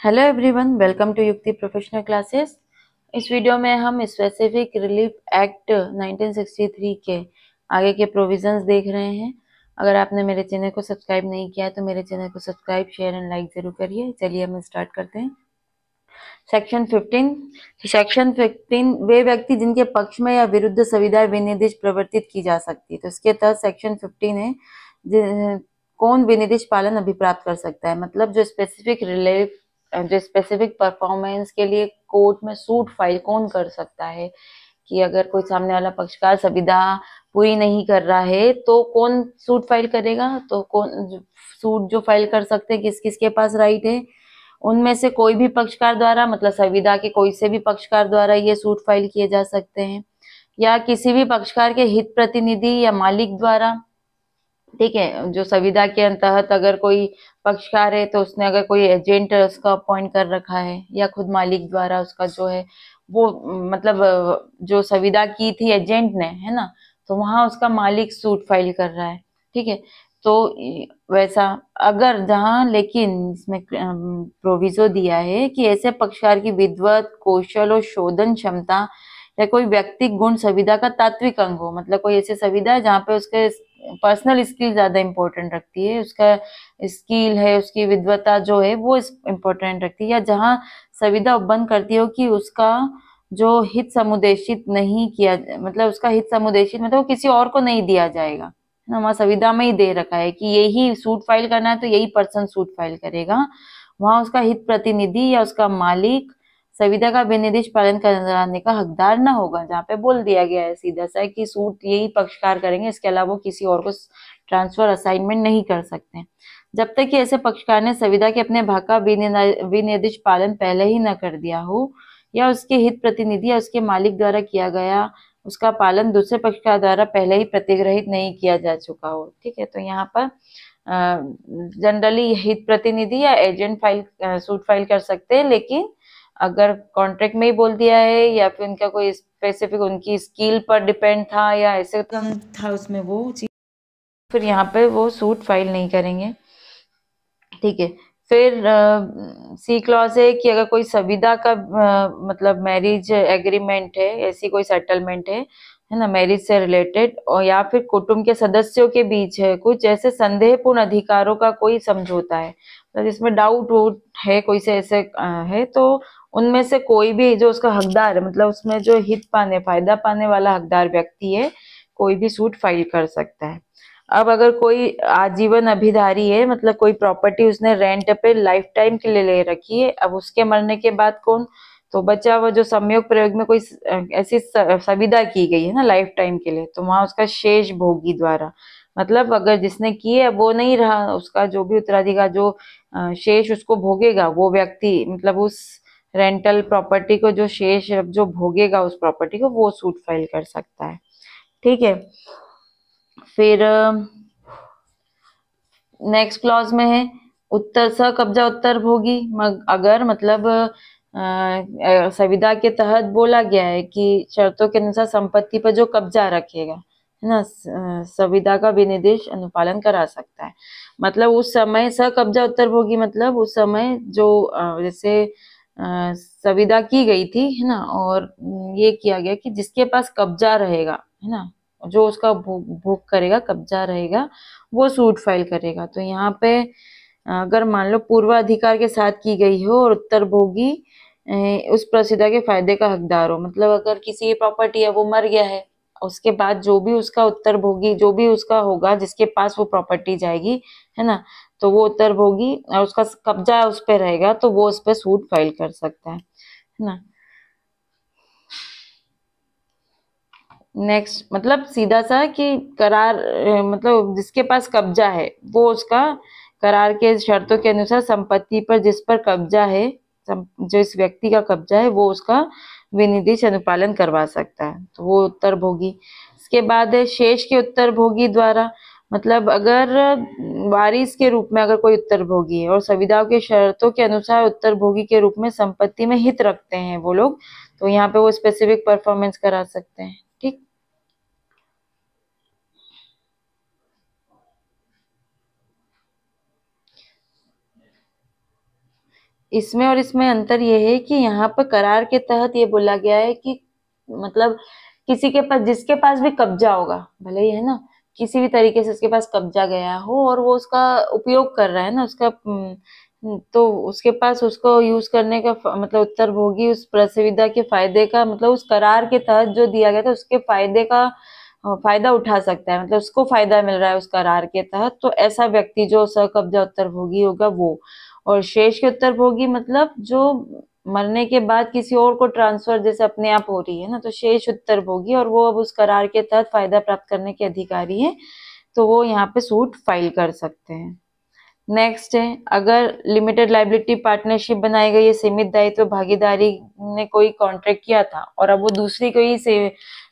Hello everyone, welcome to युक्ति professional classes. इस video में हम स्पेसिफिक रिलीफ एक्ट 1963 के आगे के प्रोविजंस देख रहे हैं। अगर आपने मेरे चैनल को सब्सक्राइब नहीं किया है तो मेरे चैनल को सब्सक्राइब, शेयर एंड लाइक जरूर करिए। चलिए हम स्टार्ट करते हैं। सेक्शन 15 वे व्यक्ति जिनके पक्ष में या विरुद्ध संविदा विनिर्देश प्रवर्तित की जा सकती है। तो इसके तहत सेक्शन 15 है कौन विनिर्देश पालन अभिप्राप्त कर सकता है। मतलब जो स्पेसिफिक परफॉर्मेंस के लिए कोर्ट में सूट फाइल कौन कर सकता है, कि अगर कोई सामने वाला पक्षकार संविदा पूरी नहीं कर रहा है तो कौन सूट फाइल करेगा। तो कौन सूट जो फाइल कर सकते हैं, किस किस के पास राइट है। उनमें से कोई भी पक्षकार द्वारा, मतलब संविदा के कोई से भी पक्षकार द्वारा ये सूट फाइल किए जा सकते हैं, या किसी भी पक्षकार के हित प्रतिनिधि या मालिक द्वारा। ठीक है, जो संविदा के अंतर्गत अगर कोई पक्षकार है तो उसने अगर कोई एजेंट उसका अपॉइंट कर रखा है, या खुद मालिक द्वारा उसका जो है वो, मतलब जो संविदा की थी एजेंट ने, है ना, तो वहां उसका मालिक सूट फाइल कर रहा है। ठीक है, तो वैसा अगर जहां, लेकिन इसमें प्रोविजो दिया है कि ऐसे पक्षकार की विद्वत, कौशल और शोधन क्षमता या कोई व्यक्तिगत गुण संविदा का तात्विक अंग हो। मतलब कोई ऐसी संविदा है जहाँ पे उसके पर्सनल स्किल ज्यादा इंपॉर्टेंट रखती है, उसका स्किल है, उसकी विद्वता जो है वो इंपॉर्टेंट रखती है, या जहाँ संविदा उपबंध करती हो कि उसका जो हित समुदेशित नहीं किया, मतलब उसका हित समुदेशित मतलब वो किसी और को नहीं दिया जाएगा, है ना। वहाँ संविदा में ही दे रखा है कि यही सूट फाइल करना है तो यही पर्सन सूट फाइल करेगा। वहां उसका हित प्रतिनिधि या उसका मालिक संविदा का विनिर्देश पालन कराने का हकदार न होगा। जहाँ पे बोल दिया गया है सीधा सा कि सूट यही पक्षकार करेंगे, इसके अलावा वो किसी और को ट्रांसफर असाइनमेंट नहीं कर सकते जब तक कि ऐसे पक्षकार ने संविदा के अपने भाग का विनिर्देश पालन पहले ही न कर दिया हो, या उसके हित प्रतिनिधि या उसके मालिक द्वारा किया गया उसका पालन दूसरे पक्षकार द्वारा पहले ही प्रतिग्रहित नहीं किया जा चुका हो। ठीक है, तो यहाँ पर जनरली हित प्रतिनिधि या एजेंट सूट फाइल कर सकते हैं, लेकिन अगर कॉन्ट्रैक्ट में ही बोल दिया है या फिर उनका कोई स्पेसिफिक उनकी स्किल पर डिपेंड था या ऐसे कम था उसमें वो चीज, फिर यहाँ पे वो सूट फाइल नहीं करेंगे। ठीक है, फिर सी क्लॉज है कि अगर कोई संविदा का मतलब मैरिज एग्रीमेंट है, ऐसी कोई सेटलमेंट है ना, मैरिज से रिलेटेड, और या फिर कुटुंब के सदस्यों के बीच है कुछ ऐसे संदेहपूर्ण अधिकारों का कोई समझौता है, तो जिसमें डाउट वोट है कोई से ऐसे है, तो उनमें से कोई भी जो उसका हकदार है, मतलब उसमें जो हित पाने फायदा पाने वाला हकदार व्यक्ति है, कोई भी सूट फाइल कर सकता है। अब अगर कोई आजीवन अभिधारी है, मतलब कोई प्रॉपर्टी उसने रेंट पे लाइफ टाइम के लिए ले रखी है, अब उसके मरने के बाद कौन, तो बचा हुआ जो संयोग प्रयोग में कोई ऐसी संविदा की गई है ना लाइफ टाइम के लिए, तो वहां उसका शेष भोगी द्वारा, मतलब अगर जिसने की है वो नहीं रहा, उसका जो भी उत्तराधिकार जो शेष उसको भोगेगा वो व्यक्ति, मतलब उस रेंटल प्रॉपर्टी को जो शेष जो भोगेगा उस प्रॉपर्टी को, वो सूट फाइल कर सकता है। ठीक है, फिर नेक्स्ट क्लॉज में है उत्तर सह कब्जा उत्तर भोगी। अगर मतलब संविदा के तहत बोला गया है कि शर्तों के अनुसार संपत्ति पर जो कब्जा रखेगा, है ना, संविदा का विनिर्देश अनुपालन करा सकता है। मतलब उस समय सह कब्जा उत्तर भोगी, मतलब उस समय जो जैसे संविदा की गई थी, है ना, और ये किया गया कि जिसके पास कब्जा रहेगा, है ना, जो उसका भोग करेगा, कब्जा रहेगा, वो सूट फाइल करेगा। तो यहाँ पे अगर मान लो पूर्वाधिकार के साथ की गई हो और उत्तरभोगी उस प्रसिद्धा के फायदे का हकदार हो, मतलब अगर किसी की प्रॉपर्टी है वो मर गया है, उसके बाद जो भी उसका उत्तरभोगी जो भी उसका होगा, जिसके पास वो प्रॉपर्टी जाएगी, है ना, तो वो उत्तरभोगी और उसका कब्जा उस पर रहेगा, तो वो उस पर सूट फाइल कर सकता है ना। नेक्स्ट मतलब सीधा सा कि करार, मतलब जिसके पास कब्जा है वो उसका करार के शर्तों के अनुसार संपत्ति पर जिस पर कब्जा है, जो इस व्यक्ति का कब्जा है, वो उसका विनिर्देश अनुपालन करवा सकता है, तो वो उत्तरभोगी। इसके बाद है शेष के उत्तरभोगी द्वारा, मतलब अगर वारिस के रूप में अगर कोई उत्तरभोगी है और संविदाओं के शर्तों के अनुसार उत्तरभोगी के रूप में संपत्ति में हित रखते हैं वो लोग, तो यहाँ पे वो स्पेसिफिक परफॉर्मेंस करा सकते हैं। ठीक, इसमें और इसमें अंतर ये है कि यहाँ पर करार के तहत ये बोला गया है कि मतलब किसी के पास, जिसके पास भी कब्जा होगा, भले ही है ना, किसी भी तरीके से उसके पास कब्जा गया हो और वो उसका उपयोग कर रहा है ना, उसका तो उसके पास उसको यूज करने का मतलब उत्तरभोगी उस प्रसुविधा के फायदे का, मतलब उस करार के तहत जो दिया गया था उसके फायदे का फायदा उठा सकता है, मतलब उसको फायदा मिल रहा है उस करार के तहत, तो ऐसा व्यक्ति जो सकब्जा उत्तरभोगी होगा वो। और शेष के उत्तरभोगी मतलब जो मरने के बाद किसी और को ट्रांसफर जैसे अपने आप हो रही है ना, तो शेष उत्तरभोगी, और वो अब उस करार के तहत फायदा प्राप्त करने के अधिकारी है, तो वो यहाँ पे सूट फाइल कर सकते हैं। नेक्स्ट है, अगर लिमिटेड लाइबिलिटी पार्टनरशिप बनाई गई है, सीमित दायित्व भागीदारी ने कोई कॉन्ट्रैक्ट किया था और अब वो दूसरी कोई से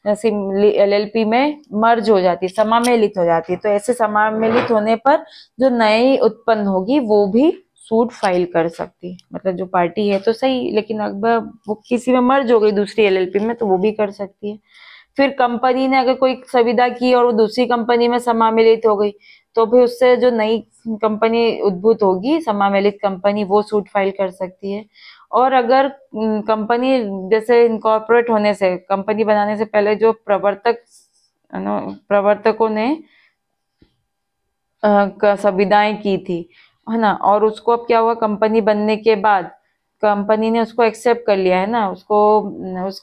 एलएलपी में मर्ज हो जाती, समामेलित हो जाती, तो ऐसे समामेलित होने पर जो नई उत्पन्न होगी वो भी सूट फाइल कर सकती, मतलब जो पार्टी है तो सही, लेकिन अगर वो किसी में मर्ज हो गई दूसरी एलएलपी में तो वो भी कर सकती है। फिर कंपनी ने अगर कोई संविदा की और वो दूसरी कंपनी में समामेलित हो गई, तो भी उससे जो नई कंपनी उद्भूत होगी, समामेलित कंपनी, वो सूट फाइल कर सकती है। और अगर कंपनी जैसे इनकॉर्पोरेट होने से, कंपनी बनाने से पहले जो प्रवर्तकों ने संविदाएं की थी, है ना, और उसको अब क्या हुआ, कंपनी बनने के बाद कंपनी ने उसको एक्सेप्ट कर लिया है ना, उसको उस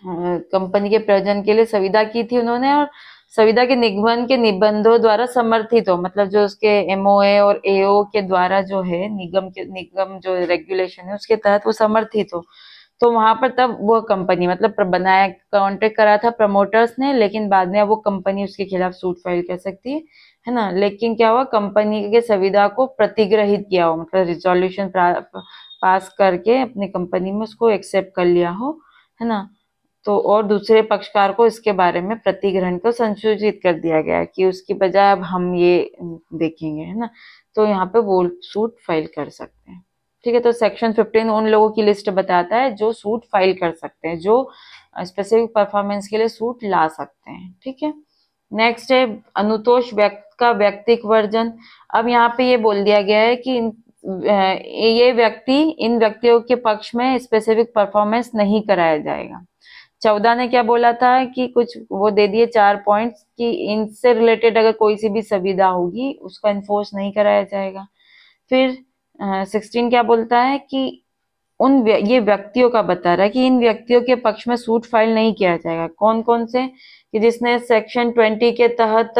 कंपनी के प्रयोजन के लिए संविदा की थी उन्होंने, और संविदा के निगमन के निबंधों द्वारा समर्थित हो, मतलब जो उसके एमओए और एओ के द्वारा जो है निगम जो रेगुलेशन है उसके तहत वो समर्थित हो, तो वहां पर तब वो कंपनी मतलब बनाया, कॉन्ट्रैक्ट करा था प्रमोटर्स ने, लेकिन बाद में अब वो कंपनी उसके खिलाफ सूट फाइल कर सकती है ना। लेकिन क्या हुआ, कंपनी के संविदा को प्रतिग्रहित किया हो, मतलब रिजोल्यूशन पास करके अपनी कंपनी में उसको एक्सेप्ट कर लिया हो, है ना, तो और दूसरे पक्षकार को इसके बारे में प्रतिग्रहण को संशोधित कर दिया गया है कि उसकी बजाय अब हम ये देखेंगे, है ना, तो यहाँ पे वो सूट फाइल कर सकते हैं। ठीक है, तो सेक्शन 15 उन लोगों की लिस्ट बताता है जो सूट फाइल कर सकते हैं, जो स्पेसिफिक परफॉर्मेंस के लिए सूट ला सकते हैं। ठीक है, नेक्स्ट है अनुतोष व्यक्ति का व्यक्तिक वर्जन। अब यहाँ पे ये बोल दिया गया है कि ये व्यक्ति, इन व्यक्तियों के पक्ष में स्पेसिफिक परफॉर्मेंस नहीं कराया जाएगा। 14 ने क्या बोला था कि कुछ वो दे दिए 4 पॉइंट्स कि इनसे रिलेटेड अगर कोई सी भी संविदा होगी उसका इन्फोर्स नहीं कराया जाएगा। फिर 16 क्या बोलता है कि ये व्यक्तियों का बता रहा है कि इन व्यक्तियों के पक्ष में सूट फाइल नहीं किया जाएगा। कौन कौन से, कि जिसने सेक्शन 20 के तहत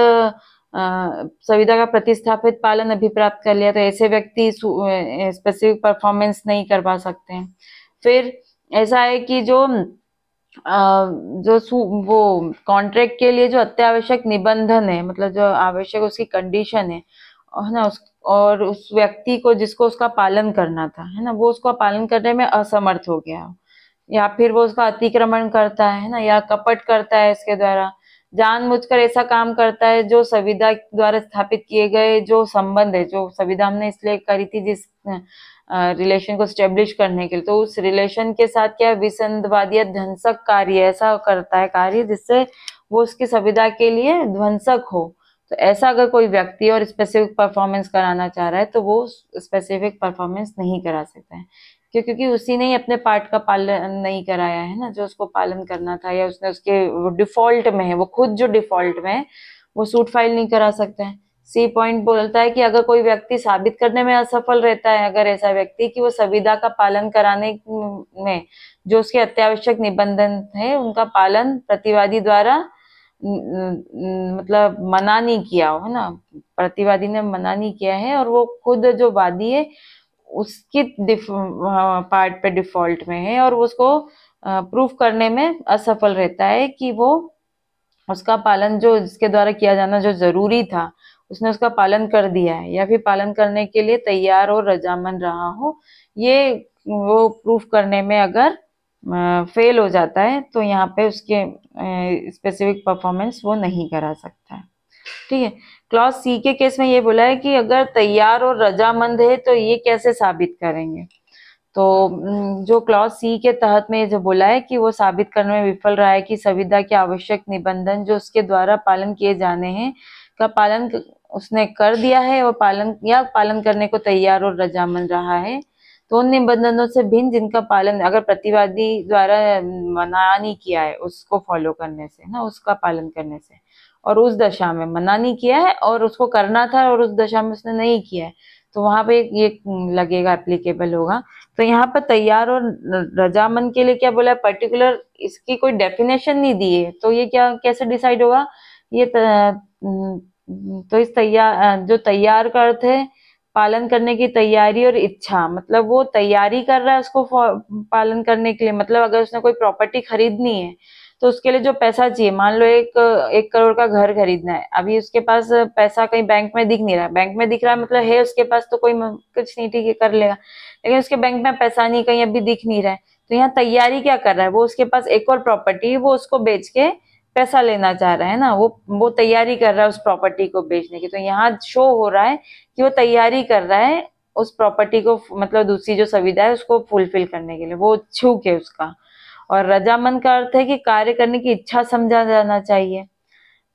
संविदा का प्रतिस्थापित पालन अभिप्राप्त कर लिया, तो ऐसे व्यक्ति स्पेसिफिक परफॉर्मेंस नहीं करवा सकते हैं। फिर ऐसा है कि जो वो कॉन्ट्रैक्ट के लिए जो अत्यावश्यक निबंधन है, मतलब जो आवश्यक उसकी कंडीशन है ना, और उस व्यक्ति को जिसको उसका पालन करना था, है ना, वो उसका पालन करने में असमर्थ हो गया, या फिर वो उसका अतिक्रमण करता है ना, या कपट करता है इसके द्वारा, जानबूझकर ऐसा काम करता है जो संविदा द्वारा स्थापित किए गए जो संबंध है, जो संविदा हमने इसलिए करी थी जिस रिलेशन को स्टेब्लिश करने के लिए, तो उस रिलेशन के साथ क्या विसंधवादी या ध्वंसक कार्य ऐसा करता है कार्य जिससे वो उसकी संविदा के लिए ध्वंसक हो। तो ऐसा अगर कोई व्यक्ति और स्पेसिफिक परफॉर्मेंस कराना चाह रहा है तो वो स्पेसिफिक परफॉर्मेंस नहीं करा सकता है, क्योंकि उसी ने ही अपने पार्ट का पालन नहीं कराया है ना, जो उसको पालन करना था, या उसने उसके डिफॉल्ट में है, वो खुद जो डिफॉल्ट में है वो सूट फाइल नहीं करा सकते हैं। सी पॉइंट बोलता है कि अगर कोई व्यक्ति साबित करने में असफल रहता है, अगर ऐसा व्यक्ति कि वो संविदा का पालन कराने में जो उसके अत्यावश्यक निबंधन है उनका पालन प्रतिवादी द्वारा मतलब मना नहीं किया हो, है ना, प्रतिवादी ने मना नहीं किया है और वो खुद जो वादी है उसकी पार्ट पे डिफॉल्ट में है और उसको प्रूफ करने में असफल रहता है कि वो उसका पालन जो जिसके द्वारा किया जाना जो जरूरी था उसने उसका पालन कर दिया है, या फिर पालन करने के लिए तैयार और रजामंद रहा हो, ये वो प्रूफ करने में अगर फेल हो जाता है तो यहाँ पे उसके स्पेसिफिक परफॉर्मेंस वो नहीं करा सकता है। ठीक है, क्लॉज सी के केस में ये बोला है कि अगर तैयार और रजामंद है तो ये कैसे साबित करेंगे, तो जो क्लॉज सी के तहत में जो बोला है कि वो साबित करने में विफल रहा है कि संविदा के आवश्यक निबंधन जो उसके द्वारा पालन किए जाने हैं का पालन उसने कर दिया है और पालन करने को तैयार और रजामंद रहा है, तो उन निबंधनों से भिन्न जिनका पालन अगर प्रतिवादी द्वारा मना नहीं किया है उसको फॉलो करने से ना, उसका पालन करने से, और उस दशा में मना नहीं किया है और उसको करना था और उस दशा में उसने नहीं किया है, तो वहां पे ये लगेगा, एप्लीकेबल होगा। तो यहाँ पर तैयार और रजामंद के लिए क्या बोला है, पर्टिकुलर इसकी कोई डेफिनेशन नहीं दी है, तो ये क्या कैसे डिसाइड होगा, ये तो इस जो तैयार का अर्थ है पालन करने की तैयारी और इच्छा, मतलब वो तैयारी कर रहा है उसको पालन करने के लिए। मतलब अगर उसने कोई प्रॉपर्टी खरीदनी है तो उसके लिए जो पैसा चाहिए, मान लो 1 करोड़ का घर खरीदना है, अभी उसके पास पैसा कहीं बैंक में दिख नहीं रहा, बैंक में दिख रहा है मतलब है उसके पास, तो कोई कुछ नहीं, ठीक है कर लेगा, लेकिन उसके बैंक में पैसा नहीं, कहीं अभी दिख नहीं रहा है, तो यहाँ तैयारी क्या कर रहा है, वो उसके पास एक और प्रॉपर्टी है, वो उसको बेच के पैसा लेना चाह रहा है ना, वो तैयारी कर रहा है उस प्रॉपर्टी को बेचने की। तो यहाँ शो हो रहा है कि वो तैयारी कर रहा है उस प्रॉपर्टी को, मतलब दूसरी जो सुविधा है उसको फुलफिल करने के लिए, वो इच्छुक है उसका। और रजामंद का अर्थ है कि कार्य करने की इच्छा समझा जाना चाहिए,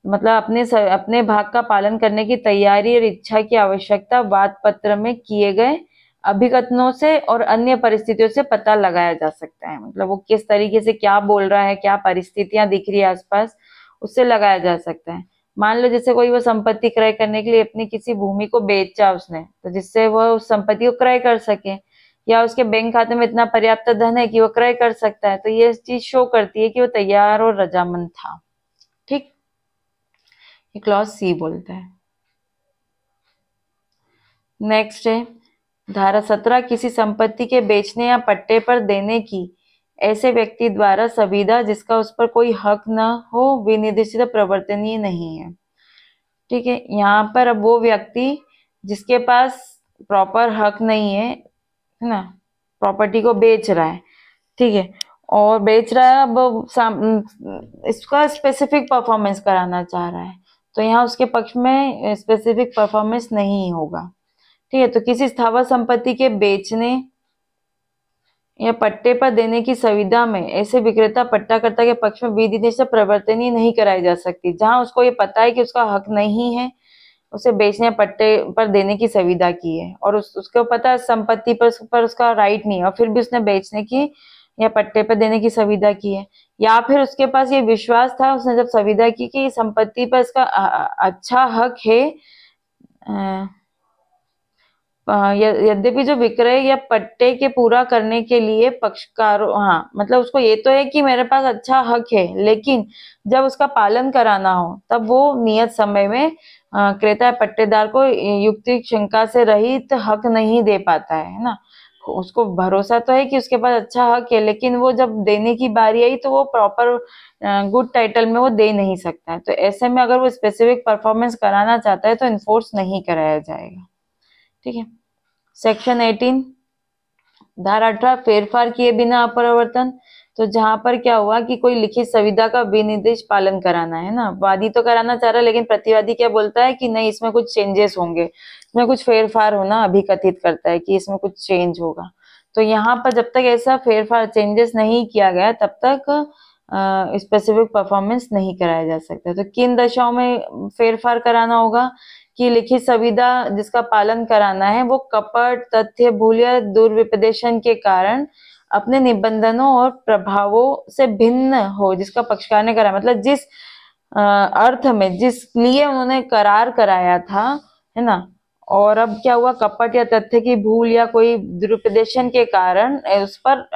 मतलब अपने भाग का पालन करने की तैयारी और इच्छा की आवश्यकता वाद पत्र में किए गए अभिकथनों से और अन्य परिस्थितियों से पता लगाया जा सकता है। मतलब वो किस तरीके से क्या बोल रहा है, क्या परिस्थितियां दिख रही है आसपास, उससे लगाया जा सकता है। मान लो जैसे कोई वो संपत्ति क्रय करने के लिए अपनी किसी भूमि को बेचा उसने, तो जिससे वह उस संपत्ति को क्रय कर सके, या उसके बैंक खाते में इतना पर्याप्त धन है कि वो क्रय कर सकता है, तो ये चीज शो करती है कि वो तैयार और रजामंद था। ठीक, ये क्लॉज सी बोलता है। नेक्स्ट है धारा 17, किसी संपत्ति के बेचने या पट्टे पर देने की ऐसे व्यक्ति द्वारा संविदा जिसका उस पर कोई हक न हो विनिर्दिष्ट प्रवर्तनीय नहीं है। ठीक है, यहाँ पर अब वो व्यक्ति जिसके पास प्रॉपर हक नहीं है ना, प्रॉपर्टी को बेच रहा है, ठीक है, और बेच रहा है, अब इसका स्पेसिफिक परफॉर्मेंस कराना चाह रहा है, तो यहाँ उसके पक्ष में स्पेसिफिक परफॉर्मेंस नहीं होगा। ठीक है, तो किसी स्थावर संपत्ति के बेचने या पट्टे पर देने की सुविधा में ऐसे विक्रेता पट्टाकर्ता के पक्ष में विधि से प्रवर्तनीय नहीं कराई जा सकती, जहां उसको ये पता है कि उसका हक नहीं है उसे बेचने या पट्टे पर देने की सुविधा की है, और उसको पता है संपत्ति पर उसका राइट नहीं है, और फिर भी उसने बेचने की या पट्टे पर देने की सुविधा की है, या फिर उसके पास ये विश्वास था उसने जब सुविधा की कि संपत्ति पर इसका अच्छा हक है, यद्यपि जो विक्रय या पट्टे के पूरा करने के लिए पक्षकारों, हाँ मतलब उसको ये तो है कि मेरे पास अच्छा हक है, लेकिन जब उसका पालन कराना हो तब वो नियत समय में क्रेता या पट्टेदार को युक्ति शंका से रहित हक नहीं दे पाता है ना। उसको भरोसा तो है कि उसके पास अच्छा हक है, लेकिन वो जब देने की बारी आई तो वो प्रॉपर गुड टाइटल में वो दे नहीं सकता है, तो ऐसे में अगर वो स्पेसिफिक परफॉर्मेंस कराना चाहता है तो इन्फोर्स नहीं कराया जाएगा। ठीक है, सेक्शन 18 धारा 18 फेरफार किए बिना अपरिवर्तन, तो जहां पर क्या हुआ कि कोई लिखित संविदा का विनिर्देश पालन कराना है ना, वादी तो कराना चाह रहा है लेकिन प्रतिवादी क्या बोलता है कि नहीं इसमें कुछ चेंजेस होंगे, इसमें कुछ फेरफार होना अभिकथित करता है कि इसमें कुछ चेंज होगा, तो यहाँ पर जब तक ऐसा फेरफार चेंजेस नहीं किया गया तब तक स्पेसिफिक परफॉर्मेंस नहीं कराया जा सकता। तो किन दशाओं में फेरफार कराना होगा कि लिखित संविदा जिसका पालन कराना है वो कपट, तथ्य, भूल या दुर्विपदेशन के कारण अपने निबंधनों और प्रभावों से भिन्न हो जिसका पक्षकार ने करा, मतलब जिस अर्थ में जिस लिए उन्होंने करार कराया था, है ना, और अब क्या हुआ कपट या तथ्य की भूल या कोई दुरुपदेशन के कारण उस पर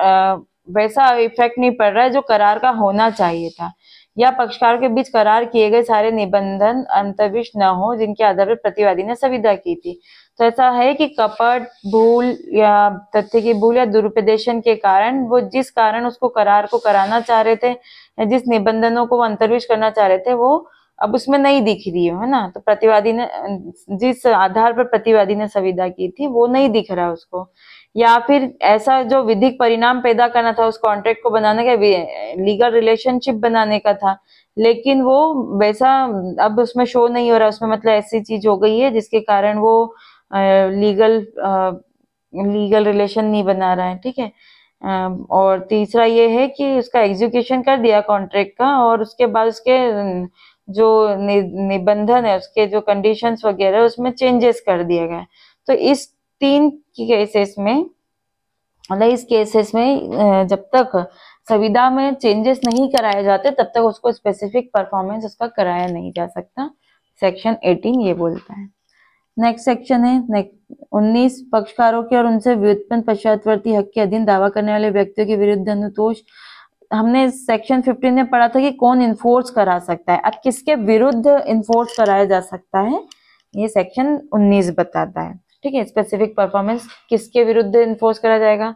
वैसा इफेक्ट नहीं पड़ रहा है जो करार का होना चाहिए था, या पक्षकार के बीच करार किए गए सारे निबंधन अंतर्विष्ट न हो जिनके आधार पर प्रतिवादी ने संविदा की थी। तो ऐसा है कि कपट, भूल या तथ्य की भूल या दुरुपदेशन के कारण वो जिस कारण उसको करार को कराना चाह रहे थे या जिस निबंधनों को वो अंतर्विष्ट करना चाह रहे थे वो अब उसमें नहीं दिख रही है ना, तो प्रतिवादी ने जिस आधार पर प्रतिवादी ने संविदा की थी वो नहीं दिख रहा उसको, या फिर ऐसा जो विधिक परिणाम पैदा करना था उस कॉन्ट्रैक्ट को बनाने का, लीगल रिलेशनशिप बनाने का था, लेकिन वो वैसा अब उसमें शो नहीं हो रहा, उसमें मतलब ऐसी चीज हो गई है जिसके कारण वो लीगल रिलेशन नहीं बना रहा है। ठीक है, और तीसरा ये है कि उसका एग्जीक्यूशन कर दिया कॉन्ट्रैक्ट का और उसके बाद उसके जो निबंधन है उसके जो कंडीशंस वगैरह उसमें चेंजेस कर दिया गया है। तो इस 3 केसेस में, मतलब इस केसेस में जब तक संविदा में चेंजेस नहीं कराए जाते तब तक उसको स्पेसिफिक परफॉर्मेंस उसका कराया नहीं जा सकता। सेक्शन 18 ये बोलता है। नेक्स्ट सेक्शन है 19, पक्षकारों के और उनसे व्युत्पन्न पश्चातवर्ती हक के अधीन दावा करने वाले व्यक्तियों के विरुद्ध अनुतोष। हमने सेक्शन 15 में पढ़ा था कि कौन इन्फोर्स करा सकता है, अब किसके विरुद्ध इन्फोर्स कराया जा सकता है ये सेक्शन 19 बताता है। ठीक है, स्पेसिफिक परफॉर्मेंस किसके विरुद्ध इन्फोर्स करा जाएगा,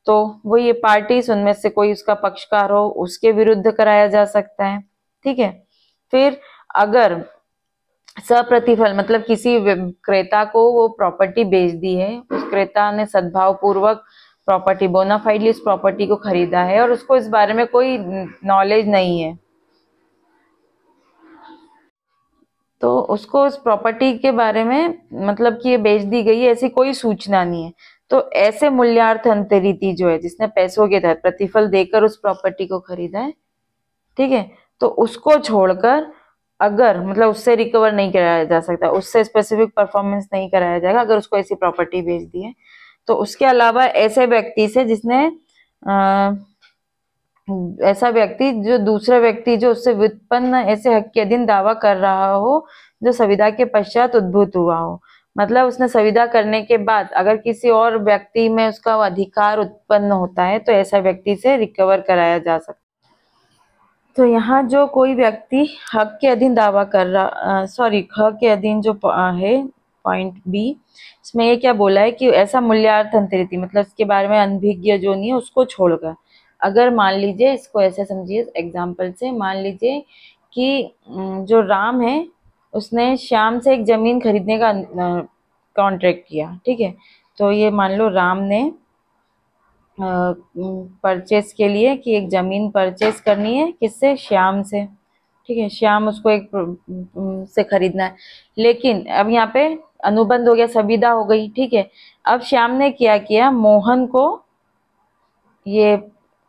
तो वो ये पार्टीज उनमें से कोई उसका पक्षकार हो उसके विरुद्ध कराया जा सकता है। ठीक है, फिर अगर सप्रतिफल मतलब किसी क्रेता को वो प्रॉपर्टी बेच दी है, उस क्रेता ने सद्भाव पूर्वक प्रॉपर्टी बोनाफाइडली इस प्रॉपर्टी को खरीदा है और उसको इस बारे में कोई नॉलेज नहीं है, तो उसको उस प्रॉपर्टी के बारे में मतलब कि ये बेच दी गई है ऐसी कोई सूचना नहीं है, तो ऐसे मूल्यार्थ अंतरिति जो है जिसने पैसों के तहत प्रतिफल देकर उस प्रॉपर्टी को खरीदा है, ठीक है, तो उसको छोड़कर अगर मतलब उससे रिकवर नहीं कराया जा सकता, उससे स्पेसिफिक परफॉर्मेंस नहीं कराया जाएगा अगर उसको ऐसी प्रॉपर्टी बेच दी है। तो उसके अलावा ऐसे व्यक्ति से जिसने ऐसा व्यक्ति जो दूसरा व्यक्ति जो उससे व्युत्पन्न ऐसे हक के अधीन दावा कर रहा हो जो संविदा के पश्चात उद्भूत हुआ हो, मतलब उसने संविदा करने के बाद अगर किसी और व्यक्ति में उसका अधिकार उत्पन्न होता है तो ऐसा व्यक्ति से रिकवर कराया जा सकता है। तो यहाँ जो कोई व्यक्ति हक के अधीन दावा कर रहा हक के अधीन जो है पॉइंट बी, इसमें ये क्या बोला है कि ऐसा मूल्यार्थ अंतरिति मतलब इसके बारे में अनभिज्ञ जो नहीं है उसको छोड़कर, अगर मान लीजिए इसको ऐसे समझिए एग्जाम्पल से, मान लीजिए कि जो राम है उसने श्याम से एक जमीन खरीदने का कॉन्ट्रैक्ट किया। ठीक है, तो ये मान लो राम ने परचेस के लिए कि एक जमीन परचेस करनी है किससे, श्याम से। ठीक है, श्याम उसको एक से खरीदना है, लेकिन अब यहाँ पे अनुबंध हो गया, संविदा हो गई। ठीक है, अब श्याम ने क्या किया, मोहन को ये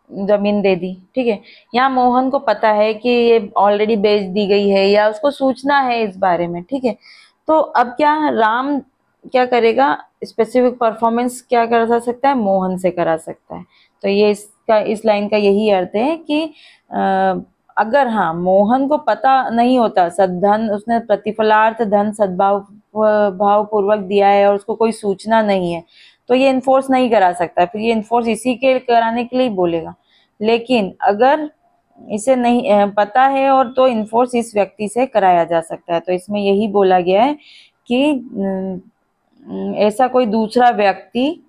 जमीन दे दी। ठीक है, यहाँ मोहन को पता है कि ये ऑलरेडी बेच दी गई है या उसको सूचना है इस बारे में। ठीक है, तो अब क्या राम क्या करेगा, स्पेसिफिक परफॉर्मेंस क्या करा सकता है, मोहन से करा सकता है। तो ये इसका इस लाइन का यही अर्थ है कि अगर हाँ मोहन को पता नहीं होता, सद्धन उसने प्रतिफलार्थ धन सद्भाव भाव पूर्वक दिया है और उसको कोई सूचना नहीं है तो ये इन्फोर्स नहीं करा सकता, फिर ये इन्फोर्स इसी के कराने के लिए बोलेगा। लेकिन अगर इसे नहीं पता है और तो इन्फोर्स इस व्यक्ति से कराया जा सकता है। तो इसमें यही बोला गया है कि ऐसा कोई दूसरा व्यक्ति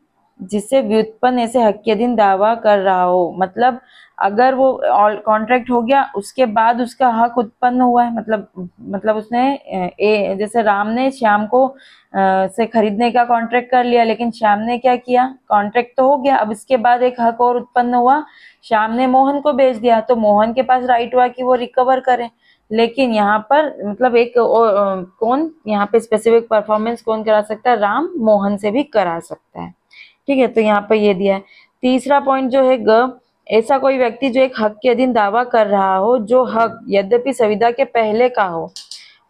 जिससे व्युत्पन्न ऐसे हक के अधीन दावा कर रहा हो, मतलब अगर वो कॉन्ट्रैक्ट हो गया उसके बाद उसका हक उत्पन्न हुआ है, मतलब उसने जैसे राम ने श्याम को से खरीदने का कॉन्ट्रैक्ट कर लिया, लेकिन श्याम ने क्या किया, कॉन्ट्रैक्ट तो हो गया, अब इसके बाद एक हक और उत्पन्न हुआ, श्याम ने मोहन को बेच दिया तो मोहन के पास राइट हुआ कि वो रिकवर करे। लेकिन यहाँ पर मतलब एक कौन यहाँ पे स्पेसिफिक परफॉर्मेंस कौन करा सकता है, राम मोहन से भी करा सकता है। ठीक है, तो यहाँ पर ये दिया है। तीसरा पॉइंट जो है ग, ऐसा कोई व्यक्ति जो एक हक के अधीन दावा कर रहा हो जो हक यद्यपि संविदा के पहले का हो,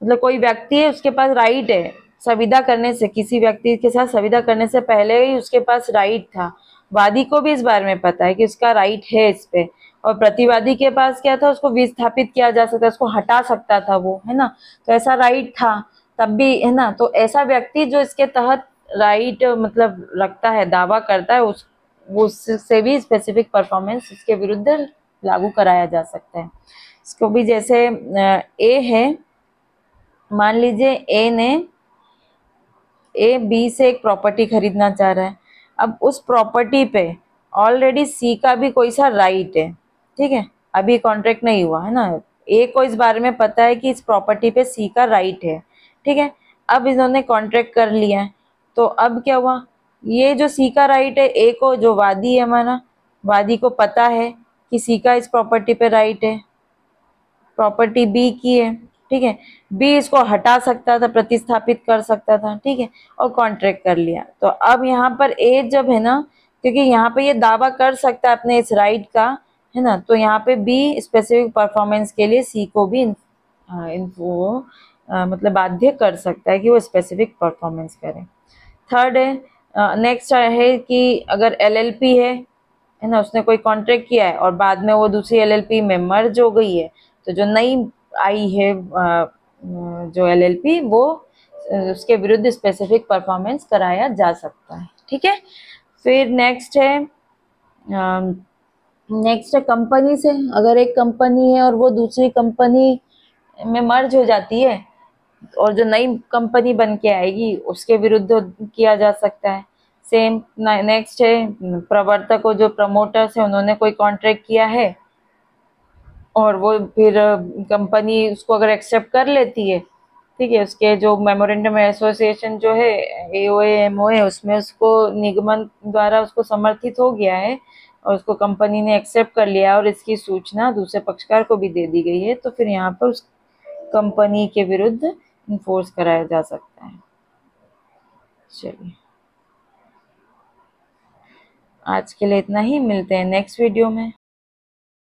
मतलब कोई व्यक्ति है उसके पास राइट है संविदा करने से, किसी व्यक्ति के साथ संविदा करने से पहले ही उसके पास राइट था, वादी को भी इस बारे में पता है कि उसका राइट है इस पे, और प्रतिवादी के पास क्या था, उसको विस्थापित किया जा सकता, उसको हटा सकता था वो, है ना, तो ऐसा राइट था तब भी, है ना। तो ऐसा व्यक्ति जो इसके तहत राइट मतलब रखता है, दावा करता है, उससे भी स्पेसिफिक परफॉर्मेंस इसके विरुद्ध लागू कराया जा सकता है। इसको भी जैसे ए है, मान लीजिए ए बी से एक प्रॉपर्टी खरीदना चाह रहा है, अब उस प्रॉपर्टी पे ऑलरेडी सी का भी कोई सा राइट है। ठीक है, अभी कॉन्ट्रैक्ट नहीं हुआ है ना, ए को इस बारे में पता है कि इस प्रॉपर्टी पे सी का राइट है। ठीक है, अब इन्होंने कॉन्ट्रैक्ट कर लिया है, तो अब क्या हुआ, ये जो सी का राइट है, ए को जो वादी है हमारा, वादी को पता है कि सी का इस प्रॉपर्टी पे राइट है, प्रॉपर्टी बी की है। ठीक है, बी इसको हटा सकता था, प्रतिस्थापित कर सकता था। ठीक है, और कॉन्ट्रैक्ट कर लिया। तो अब यहाँ पर ए जब है ना, क्योंकि यहाँ पे ये दावा कर सकता है अपने इस राइट का, है ना, तो यहाँ पे बी स्पेसिफिक परफॉर्मेंस के लिए सी को भी इनको मतलब बाध्य कर सकता है कि वो स्पेसिफिक परफॉर्मेंस करे। थर्ड है, नेक्स्ट है कि अगर एलएलपी है ना, उसने कोई कॉन्ट्रैक्ट किया है और बाद में वो दूसरी एलएलपी में मर्ज हो गई है, तो जो नई आई है जो एलएलपी, वो उसके विरुद्ध स्पेसिफिक परफॉर्मेंस कराया जा सकता है। ठीक है। फिर नेक्स्ट है कंपनी से, अगर एक कंपनी है और वो दूसरी कंपनी में मर्ज हो जाती है और जो नई कंपनी बन के आएगी उसके विरुद्ध किया जा सकता है। सेम नेक्स्ट है प्रवर्तक, जो प्रमोटर्स है उन्होंने कोई कॉन्ट्रैक्ट किया है और वो फिर कंपनी उसको अगर एक्सेप्ट कर लेती है, ठीक है, उसके जो मेमोरेंडम एसोसिएशन जो है एओए एमओए, उसमें उसको निगमन द्वारा उसको समर्थित हो गया है और उसको कंपनी ने एक्सेप्ट कर लिया और इसकी सूचना दूसरे पक्षकार को भी दे दी गई है, तो फिर यहाँ पर उस कंपनी के विरुद्ध इन्फोर्स कराया जा सकता है। चलिए, आज के लिए इतना ही, मिलते हैं नेक्स्ट वीडियो में।